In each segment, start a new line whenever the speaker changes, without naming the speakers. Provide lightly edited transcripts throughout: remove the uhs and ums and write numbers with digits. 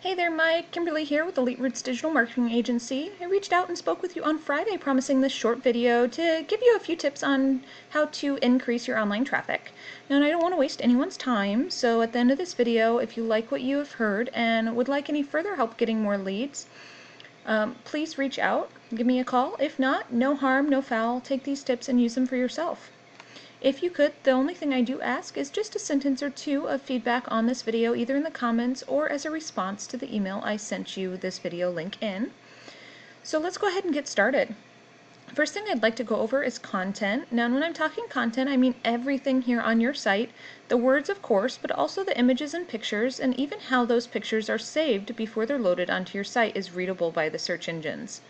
Hey there, Mike. Kimberly here with Elite Roots Digital Marketing Agency. I reached out and spoke with you on Friday promising this short video to give you a few tips on how to increase your online traffic. Now, I don't want to waste anyone's time, so at the end of this video, if you like what you have heard and would like any further help getting more leads, please reach out, give me a call. If not, no harm, no foul. Take these tips and use them for yourself. If you could, the only thing I do ask is just a sentence or two of feedback on this video, either in the comments or as a response to the email I sent you this video link in. So let's go ahead and get started. First thing I'd like to go over is content. Now, when I'm talking content, I mean everything here on your site, the words of course, but also the images and pictures, and even how those pictures are saved before they're loaded onto your site is readable by the search engines.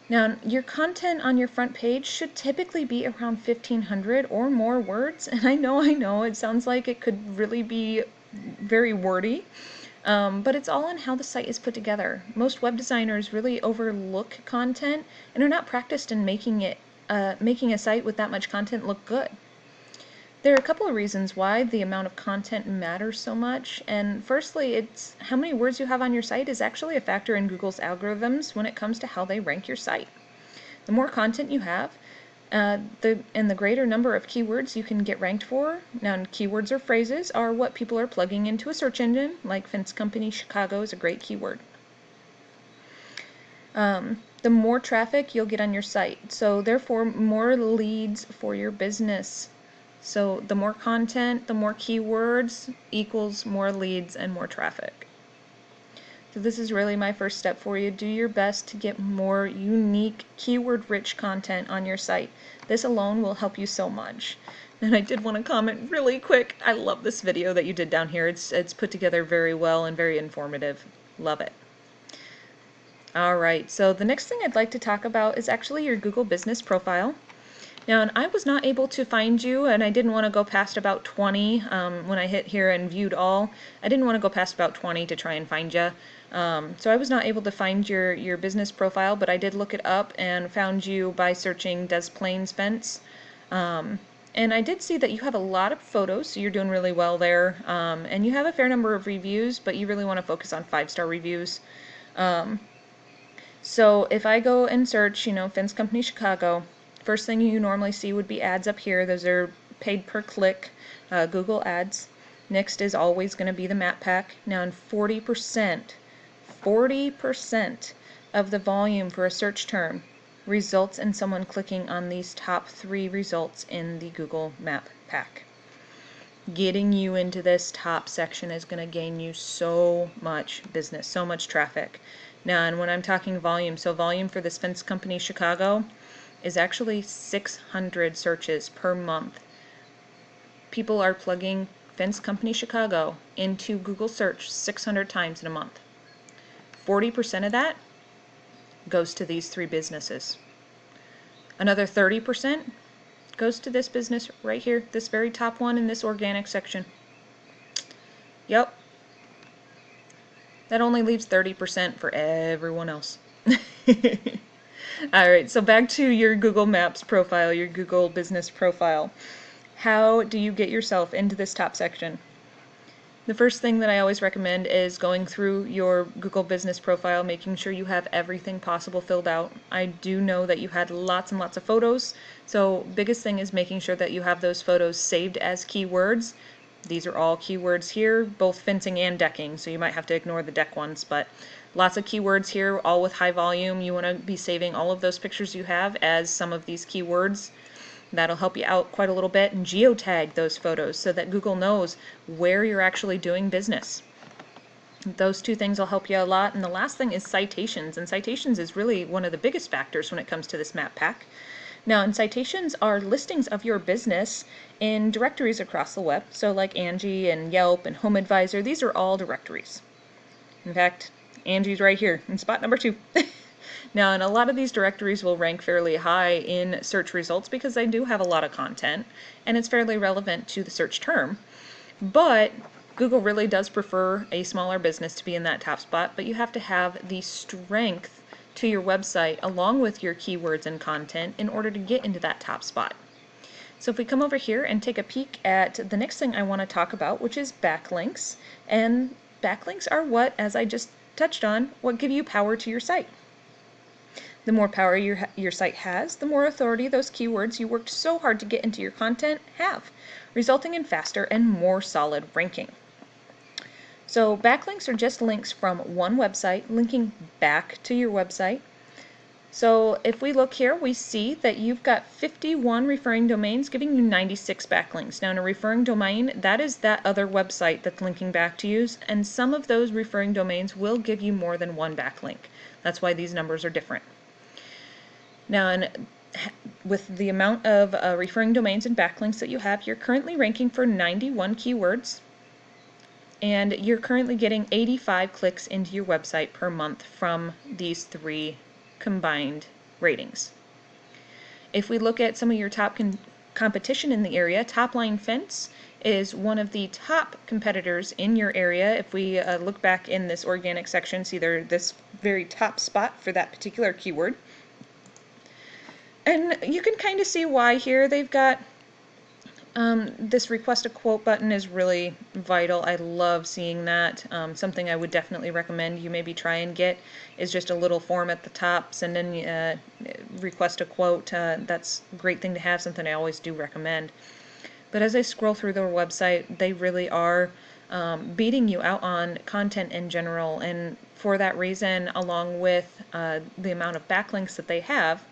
Now, your content on your front page should typically be around 1,500 or more words, and I know, it sounds like it could really be very wordy, but it's all on how the site is put together. Most web designers really overlook content and are not practiced in making a site with that much content look good. There are a couple of reasons why the amount of content matters so much, and firstly, it's how many words you have on your site is actually a factor in Google's algorithms when it comes to how they rank your site. The more content you have, and the greater number of keywords you can get ranked for. Now, keywords or phrases are what people are plugging into a search engine, like Fence Company Chicago is a great keyword. The more traffic you'll get on your site, so therefore more leads for your business. So the more content, the more keywords equals more leads and more traffic. So this is really my first step for you. Do your best to get more unique, keyword-rich content on your site. This alone will help you so much. And I did want to comment really quick. I love this video that you did down here. It's put together very well and very informative. Love it. Alright, so the next thing I'd like to talk about is actually your Google Business Profile. Now, and I was not able to find you, and I didn't want to go past about 20 when I hit here and viewed all. I didn't want to go past about 20 to try and find you. So I was not able to find your business profile, but I did look it up and found you by searching Des Plaines Fence. And I did see that you have a lot of photos, so you're doing really well there. And you have a fair number of reviews, but you really want to focus on 5-star reviews. So if I go and search, Fence Company Chicago, first thing you normally see would be ads up here. Those are paid per click Google ads. Next is always going to be the map pack. Now, in 40% of the volume for a search term results in someone clicking on these top 3 results in the Google map pack. Getting you into this top section is going to gain you so much business, so much traffic. Now, and when I'm talking volume, so volume for this Fence Company Chicago is actually 600 searches per month. People are plugging Fence Company Chicago into Google search 600 times in a month. 40% of that goes to these 3 businesses. Another 30% goes to this business right here, this very top one in this organic section. Yep. That only leaves 30% for everyone else. Alright, so back to your Google Maps profile, your Google Business Profile. How do you get yourself into this top section? The first thing that I always recommend is going through your Google Business Profile, making sure you have everything possible filled out. I do know that you had lots and lots of photos, so biggest thing is making sure that you have those photos saved as keywords. These are all keywords here, both fencing and decking, so you might have to ignore the deck ones, but lots of keywords here, all with high volume. You want to be saving all of those pictures you have as some of these keywords. That'll help you out quite a little bit, and geotag those photos so that Google knows where you're actually doing business. Those 2 things will help you a lot. And the last thing is citations, and citations is really one of the biggest factors when it comes to this map pack. Now, and citations are listings of your business in directories across the web, so like Angie and Yelp and Home Advisor. These are all directories. In fact, Angie's right here in spot number 2. Now, and a lot of these directories will rank fairly high in search results because they do have a lot of content and it's fairly relevant to the search term. But Google really does prefer a smaller business to be in that top spot, but you have to have the strength to your website along with your keywords and content in order to get into that top spot. So if we come over here and take a peek at the next thing I want to talk about, which is backlinks, and backlinks are what, as I just touched on, what give you power to your site. The more power your site has, the more authority those keywords you worked so hard to get into your content have, resulting in faster and more solid ranking. So backlinks are just links from one website linking back to your website. So if we look here, we see that you've got 51 referring domains giving you 96 backlinks. Now in a referring domain, that is that other website that's linking back to you, and some of those referring domains will give you more than one backlink. That's why these numbers are different. Now, with the amount of referring domains and backlinks that you have, you're currently ranking for 91 keywords, and you're currently getting 85 clicks into your website per month from these three combined ratings. If we look at some of your top competition in the area, Topline Fence is one of the top competitors in your area. If we look back in this organic section, see this very top spot for that particular keyword. And you can kind of see why here. They've got this request a quote button is really vital. I love seeing that. Something I would definitely recommend you maybe try and get is just a little form at the top, send in request a quote. That's a great thing to have, something I always do recommend. But as I scroll through their website, they really are beating you out on content in general, and for that reason, along with the amount of backlinks that they have,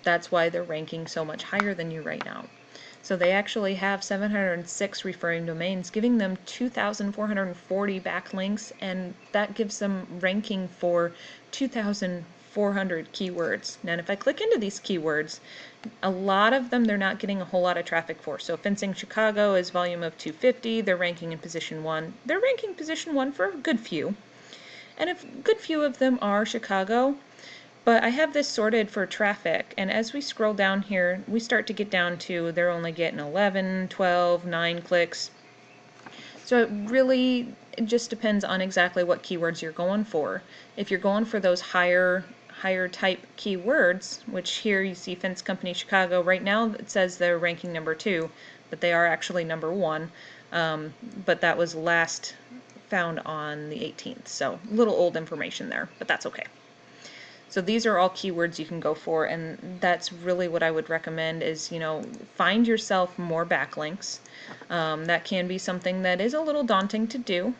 that's why they're ranking so much higher than you right now. So they actually have 706 referring domains, giving them 2,440 backlinks, and that gives them ranking for 2,400 keywords. Now if I click into these keywords, a lot of them they're not getting a whole lot of traffic for. So fencing Chicago is volume of 250, they're ranking in position 1. They're ranking position 1 for a good few. And a good few of them are Chicago. But I have this sorted for traffic, and as we scroll down here, we start to get down to they're only getting 11, 12, 9 clicks. So it just depends on exactly what keywords you're going for. If you're going for those higher type keywords, which here you see Fence Company Chicago, right now it says they're ranking number 2, but they are actually number 1. But that was last found on the 18th, so a little old information there, but that's okay. So these are all keywords you can go for, and that's really what I would recommend is, find yourself more backlinks. That can be something that is a little daunting to do,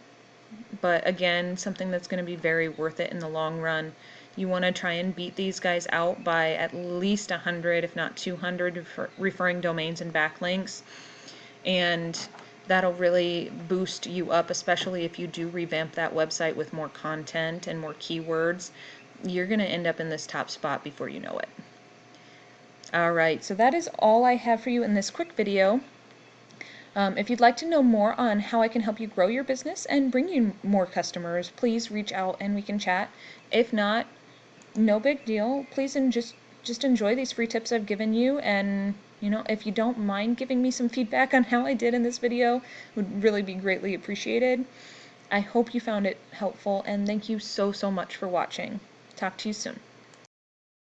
but again, something that's going to be very worth it in the long run. You want to try and beat these guys out by at least 100, if not 200 referring domains and backlinks, and that'll really boost you up, especially if you do revamp that website with more content and more keywords. You're going to end up in this top spot before you know it. Alright, so that is all I have for you in this quick video. If you'd like to know more on how I can help you grow your business and bring you more customers, please reach out and we can chat. If not, no big deal. Please just enjoy these free tips I've given you, and if you don't mind giving me some feedback on how I did in this video, would really be greatly appreciated. I hope you found it helpful, and thank you so much for watching. Talk to you soon.